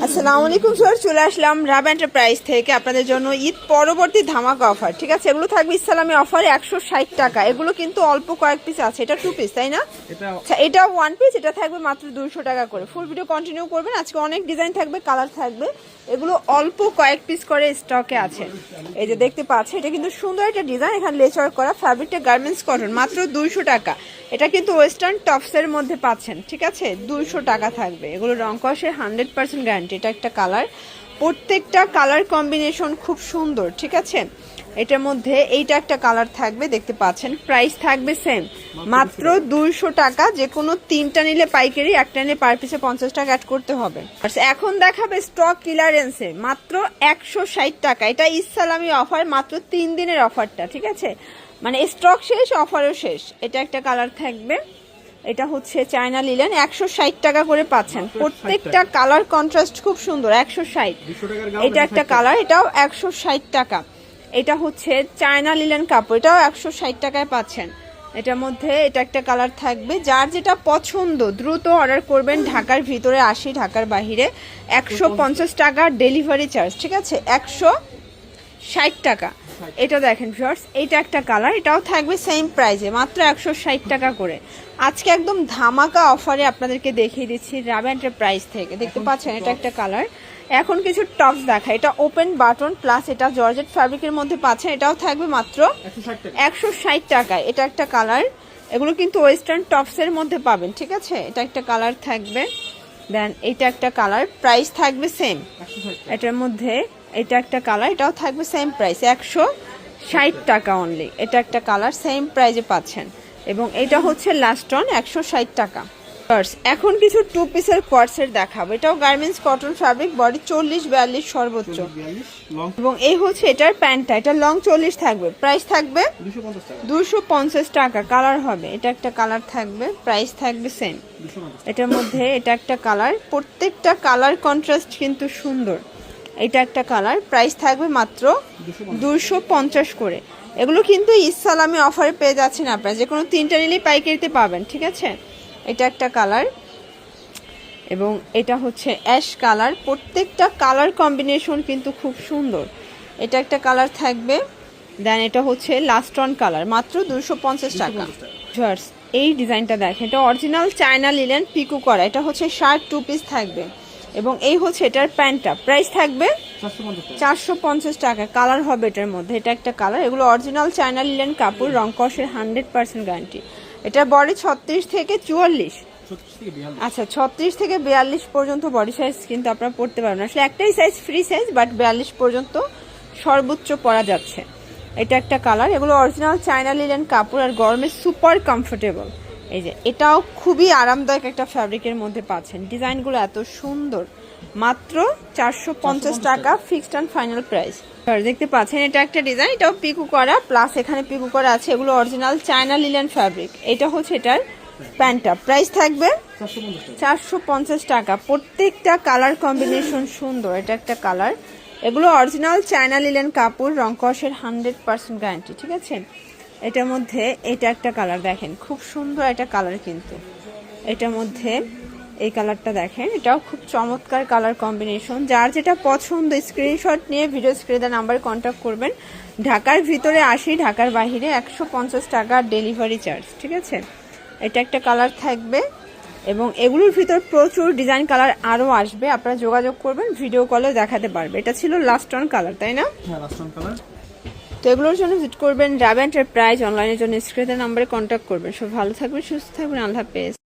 আসসালামু আলাইকুম স্যার, চলে আসলাম রাব এন্টারপ্রাইজ থেকে আপনাদের জন্য ঈদ পরবর্তী ধামাকা অফার। ঠিক আছে, এগুলো থাকবে ইসলামী অফার 160 টাকা। এগুলো কিন্তু অল্প কয়েক পিস আছে, এটা 2 পিস তাই না? আচ্ছা, এটা 1 পিস, এটা থাকবে মাত্র 200 টাকা করে। ফুল ভিডিও কন্টিনিউ করবেন, আজকে অনেক ডিজাইন থাকবে, কালার থাকবে। এগুলো অল্প কয়েক পিস করে স্টকে আছে। এই যে দেখতে পাচ্ছেন, এটা কিন্তু সুন্দর একটা ডিজাইন, এখানে লেস ওয়ার্ক করা, ফ্যাব্রিকটা গার্মেন্টস কটন, মাত্র 200 টাকা। এটা কিন্তু ওয়েস্টার্ন টপসের মধ্যে পাচ্ছেন। ঠিক আছে, 200 টাকা থাকবে। এগুলো রং কষে 100% গ্যারান্টি। এটা একটা কালার, প্রত্যেকটা কালার কম্বিনেশন খুব সুন্দর। ঠিক আছে, এটার মধ্যে এইটা একটা কালার থাকবে, দেখতে পাচ্ছেন। প্রাইস থাকবে সেম, মাত্র 200 টাকা। যে কোনো তিনটা নিলে পাইকারি, একটা নিলে পার পিসে 50 টাকা অ্যাড করতে হবে। এখন দেখাবে স্টক ক্লিয়ারেন্সে মাত্র 160 টাকা। এটা ইসলামী অফার, মাত্র 3 দিনের অফারটা। ঠিক আছে, মানে স্টক শেষ, অফারও শেষ। এটা একটা কালার থাকবে, এটা হচ্ছে চায়না লিলেন, 160 টাকা করে পাচ্ছেন। প্রত্যেকটা কালার কন্ট্রাস্ট খুব সুন্দর, 160। এটা একটা কালার, এটাও 160 টাকা। এটা হচ্ছে চায়না লিলেন কাপড়, এটাও 160 টাকায় পাচ্ছেন। এটার মধ্যে এটা একটা কালার থাকবে। যার যেটা পছন্দ দ্রুত অর্ডার করবেন। ঢাকার ভিতরে 80, ঢাকার বাহিরে 150 টাকা ডেলিভারি চার্জ। ঠিক আছে, 160 টাকা। এটা দেখেন ভিউয়ার্স, এটা একটা কালার, এটাও থাকবে সেম প্রাইসে, মাত্র 160 টাকা করে। আজকে একদম ধামাকা অফারে আপনাদেরকে দেখিয়ে দিচ্ছি রাব এন্টারপ্রাইজ থেকে। দেখতে পাচ্ছেন, এটা একটা কালার। এখন কিছু টপস দেখা, এটা ওপেন বাটন প্লাস এটা জর্জেট ফ্যাব্রিকের মধ্যে পাচ্ছেন। এটাও থাকবে মাত্র 160 টাকায়। এটা একটা কালার, এগুলো কিন্তু ওয়েস্টার্ন টপসের মধ্যে পাবেন। ঠিক আছে, এটা একটা কালার থাকবে। দেন এটা একটা কালার, প্রাইস থাকবে সেম। এটার মধ্যে এটা একটা কালার, এটাও থাকবে সেম প্রাইস, 160 টাকা অনলি। এটা একটা কালার, সেম প্রাইসে পাচ্ছেন। এবং এটা হচ্ছে লাস্ট অন, 160 টাকা। এখন কিছু 2 পিসের কোয়ার্টসের দেখাবো। এটাও গার্মেন্টস কটন ফ্যাব্রিক, বডি 40-42 সর্বোচ্চ। এবং এই হচ্ছে এটার প্যান্টটা, এটা লং 40 থাকবে। প্রাইস থাকবে 250 টাকা। কালার হবে, এটা একটা কালার থাকবে, প্রাইস থাকবে সেম। এটার মধ্যে এটা একটা কালার, প্রত্যেকটা কালার কন্ট্রাস্ট কিন্তু সুন্দর। এটা একটা কালার, প্রাইস থাকবে মাত্র 250 করে। এগুলো কিন্তু ইসলামী অফারে পেয়ে যাচ্ছেন আপনারা, যে কোনো তিনটা নিলেই পাইকারিতে পাবেন। ঠিক আছে, এটা একটা কালার, এবং এটা হচ্ছে অ্যাশ কালার। প্রত্যেকটা কালার কম্বিনেশন কিন্তু খুব সুন্দর। এটা একটা কালার থাকবে। দেন এটা হচ্ছে লাস্ট অন কালার, মাত্র 250 টাকা। এই ডিজাইনটা দেখেন, এটা অরিজিনাল চায়না লিলেন পিকু করা। এটা হচ্ছে শার্ট 2 পিস থাকবে। এবং এই হচ্ছে এটার প্যান্টটা, প্রাইস থাকবে 450 টাকা। কালার হবে এটার মধ্যে, এটা একটা কালার। এগুলো অরিজিনাল চায়না লিলেন কাপড়, রং কষের 100% গ্যারান্টি। এটা বডি 36 থেকে 44, আচ্ছা 36 থেকে 42 পর্যন্ত বডি সাইজ কিন্তু আপনারা পড়তে পারবেন। আসলে একটাই সাইজ ফ্রি সাইজ, বাট 42 পর্যন্ত সর্বোচ্চ পরা যাচ্ছে। এটা একটা কালার, এগুলো অরিজিনাল চায়না লিলেন কাপড়, আর গরমে সুপার কমফোর্টেবল। এই যে এটাও খুবই আরামদায়ক একটা ফ্যাব্রিকের মধ্যে পাচ্ছেন। ডিজাইনগুলো এত সুন্দর, মাত্র 450 টাকা ফিক্সড অ্যান্ড ফাইনাল প্রাইস। দেখতে পাচ্ছেন, এটা একটা ডিজাইন, এটাও পিকু করা প্লাস এখানে পিকু করা আছে। এগুলো অরিজিনাল চায়না লিলেন ফ্যাব্রিক। এটা হচ্ছে এটার প্যান্টটা, প্রাইস থাকবে 450 টাকা। প্রত্যেকটা কালার কম্বিনেশন সুন্দর। এটা একটা কালার, এগুলো অরিজিনাল চায়না লিলেন কাপড়, রং কষের 100% গ্যারান্টি। ঠিক আছে, এটার মধ্যে এটা একটা কালার দেখেন, খুব সুন্দর একটা কালার কিন্তু। এটার মধ্যে এই কালারটা দেখেন, এটাও খুব চমৎকার কালার কম্বিনেশন। যার যেটা পছন্দ স্ক্রিনশট নিয়ে ভিডিও স্ক্রিনে নাম্বারে কন্ট্যাক্ট করবেন। ঢাকার ভিতরে 80, ঢাকার বাহিরে 150 টাকা ডেলিভারি চার্জ। ঠিক আছে, এটা একটা কালার থাকবে। এবং এগুলোর ভিতর প্রচুর ডিজাইন কালার আরও আসবে, আপনারা যোগাযোগ করবেন, ভিডিও কলেও দেখাতে পারবে। এটা ছিল লাস্ট অন কালার, তাই না? হ্যাঁ, লাস্ট অন কালার। তো এগুলোর জন্য ভিজিট করবেন রাব এন্টারপ্রাইজ, অনলাইনের জন্য স্ক্রিনের নাম্বারে কন্ট্যাক্ট করবেন। সব ভালো থাকবেন, সুস্থ থাকবেন, আল্লাহ হাফেজ।